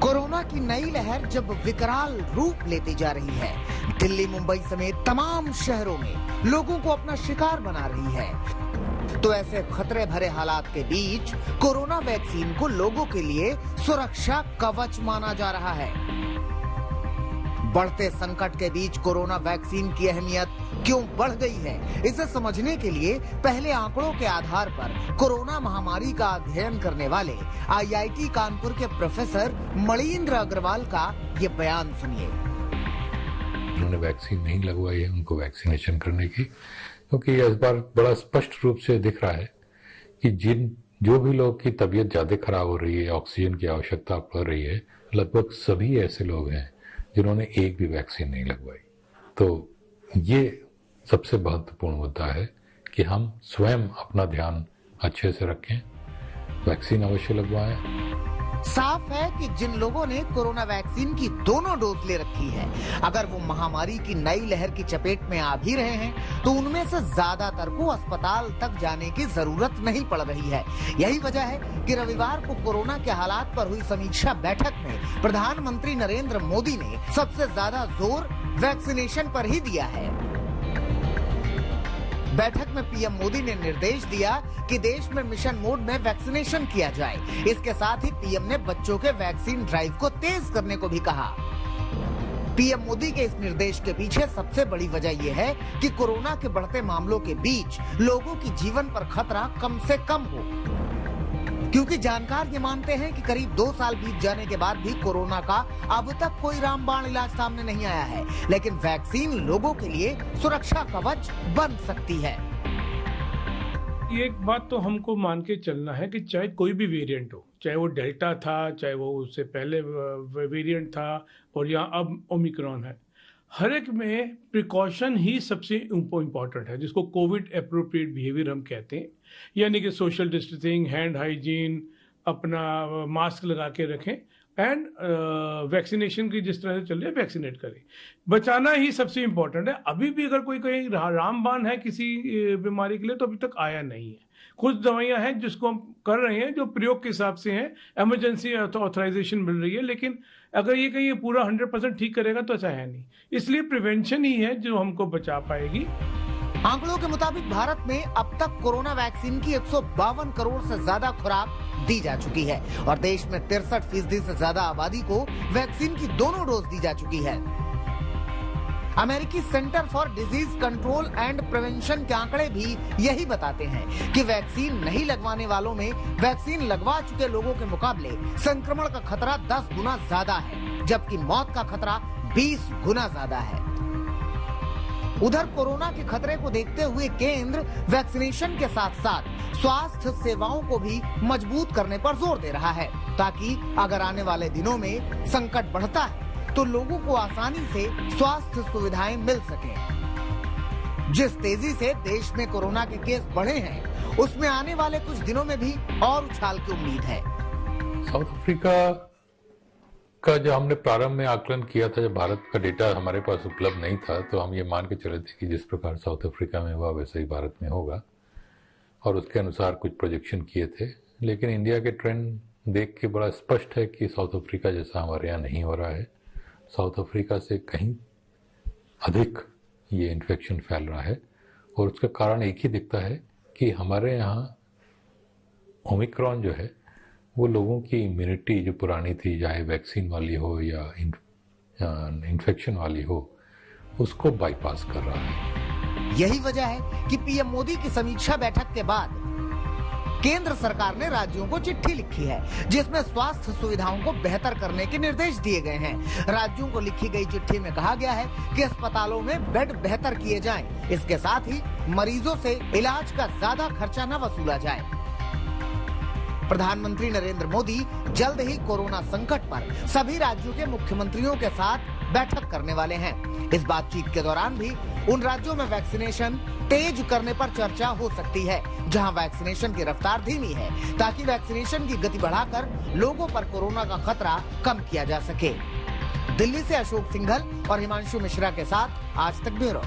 Corona की नई लहर जब विकराल रूप लेती जा रही है, दिल्ली मुंबई समेत तमाम शहरों में लोगों को अपना शिकार बना रही है, तो ऐसे खतरे भरे हालात के बीच कोरोना वैक्सीन को लोगों के लिए सुरक्षा कवच माना जा रहा है। बढ़ते संकट के बीच कोरोना वैक्सीन की अहमियत क्यों बढ़ गई है, इसे समझने के लिए पहले आंकड़ों के आधार पर कोरोना महामारी का अध्ययन करने वाले आईआईटी कानपुर के प्रोफेसर मणीन्द्र अग्रवाल का ये बयान सुनिए। उन्होंने वैक्सीन नहीं लगवाई है, उनको वैक्सीनेशन करने की, क्योंकि इस बार बड़ा स्पष्ट रूप से दिख रहा है कि जो भी लोग की तबीयत ज्यादा खराब हो रही है, ऑक्सीजन की आवश्यकता पड़ रही है, लगभग सभी ऐसे लोग हैं जिन्होंने एक भी वैक्सीन नहीं लगवाई। तो ये सबसे महत्वपूर्ण मुद्दा है कि हम स्वयं अपना ध्यान अच्छे से रखें, वैक्सीन अवश्य लगवाएं। साफ है कि जिन लोगों ने कोरोना वैक्सीन की दोनों डोज ले रखी है, अगर वो महामारी की नई लहर की चपेट में आ भी रहे हैं, तो उनमें से ज्यादातर को अस्पताल तक जाने की जरूरत नहीं पड़ रही है। यही वजह है कि रविवार को कोरोना के हालात पर हुई समीक्षा बैठक में प्रधानमंत्री नरेंद्र मोदी ने सबसे ज्यादा जोर वैक्सीनेशन पर ही दिया है। बैठक में पीएम मोदी ने निर्देश दिया कि देश में मिशन मोड में वैक्सीनेशन किया जाए। इसके साथ ही पीएम ने बच्चों के वैक्सीन ड्राइव को तेज करने को भी कहा। पीएम मोदी के इस निर्देश के पीछे सबसे बड़ी वजह यह है कि कोरोना के बढ़ते मामलों के बीच लोगों की जीवन पर खतरा कम से कम हो, क्योंकि जानकार ये मानते हैं कि करीब 2 साल बीत जाने के बाद भी कोरोना का अब तक कोई रामबाण इलाज सामने नहीं आया है, लेकिन वैक्सीन लोगों के लिए सुरक्षा कवच बन सकती है। एक बात तो हमको मान के चलना है कि चाहे कोई भी वेरिएंट हो, चाहे वो डेल्टा था, चाहे वो उससे पहले वेरिएंट था और यहाँ अब ओमिक्रॉन है, हर एक में प्रिकॉशन ही सबसे इम्पोर्टेंट है, जिसको कोविड एप्रोप्रिएट बिहेवियर हम कहते हैं। यानी कि सोशल डिस्टेंसिंग, हैंड हाइजीन, अपना मास्क लगा के रखें एंड वैक्सीनेशन की जिस तरह से चल रही है वैक्सीनेट करें। बचाना ही सबसे इम्पोर्टेंट है। अभी भी अगर कोई कहीं रामबाण है किसी बीमारी के लिए, तो अभी तक आया नहीं है। कुछ दवाइयां हैं जिसको हम कर रहे हैं, जो प्रयोग के हिसाब से हैं, इमरजेंसी ऑथराइजेशन मिल रही है, लेकिन अगर ये कहीं पूरा 100% ठीक करेगा तो अच्छा है नहीं। इसलिए प्रिवेंशन ही है जो हमको बचा पाएगी। आंकड़ों के मुताबिक भारत में अब तक कोरोना वैक्सीन की 152 करोड़ से ज्यादा खुराक दी जा चुकी है और देश में 63% से ज्यादा आबादी को वैक्सीन की दोनों डोज दी जा चुकी है। अमेरिकी centre for disease control and prevention के आंकड़े भी यही बताते हैं कि वैक्सीन नहीं लगवाने वालों में वैक्सीन लगवा चुके लोगों के मुकाबले संक्रमण का खतरा 10 गुना ज्यादा है, जबकि मौत का खतरा 20 गुना ज्यादा है। उधर कोरोना के खतरे को देखते हुए केंद्र वैक्सीनेशन के साथ साथ स्वास्थ्य सेवाओं को भी मजबूत करने पर जोर दे रहा है, ताकि अगर आने वाले दिनों में संकट बढ़ता है तो लोगों को आसानी से स्वास्थ्य सुविधाएं मिल सके। जिस तेजी से देश में कोरोना के केस बढ़े हैं, उसमें आने वाले कुछ दिनों में भी और उछाल की उम्मीद है। साउथ अफ्रीका का जो हमने प्रारंभ में आकलन किया था, जब भारत का डेटा हमारे पास उपलब्ध नहीं था, तो हम ये मान के चले थे कि जिस प्रकार साउथ अफ्रीका में हुआ वैसे ही भारत में होगा, और उसके अनुसार कुछ प्रोजेक्शन किए थे। लेकिन इंडिया के ट्रेंड देख के बड़ा स्पष्ट है कि साउथ अफ्रीका जैसा हमारे यहाँ नहीं हो रहा है। साउथ अफ्रीका से कहीं अधिक ये इन्फेक्शन फैल रहा है, और उसका कारण एक ही दिखता है कि हमारे यहाँ ओमिक्रॉन जो है वो लोगों की इम्यूनिटी जो पुरानी थी, चाहे वैक्सीन वाली हो या इन्फेक्शन वाली हो, उसको बाईपास कर रहा है। यही वजह है कि पीएम मोदी की समीक्षा बैठक के बाद केंद्र सरकार ने राज्यों को चिट्ठी लिखी है, जिसमें स्वास्थ्य सुविधाओं को बेहतर करने के निर्देश दिए गए हैं। राज्यों को लिखी गई चिट्ठी में कहा गया है कि अस्पतालों में बेड बेहतर किए जाएं। इसके साथ ही मरीजों से इलाज का ज्यादा खर्चा न वसूला जाए। प्रधानमंत्री नरेंद्र मोदी जल्द ही कोरोना संकट पर सभी राज्यों के मुख्यमंत्रियों के साथ बैठक करने वाले हैं। इस बातचीत के दौरान भी उन राज्यों में वैक्सीनेशन तेज करने पर चर्चा हो सकती है जहां वैक्सीनेशन की रफ्तार धीमी है, ताकि वैक्सीनेशन की गति बढ़ाकर लोगों पर कोरोना का खतरा कम किया जा सके। दिल्ली से अशोक सिंघल और हिमांशु मिश्रा के साथ आज तक ब्यूरो।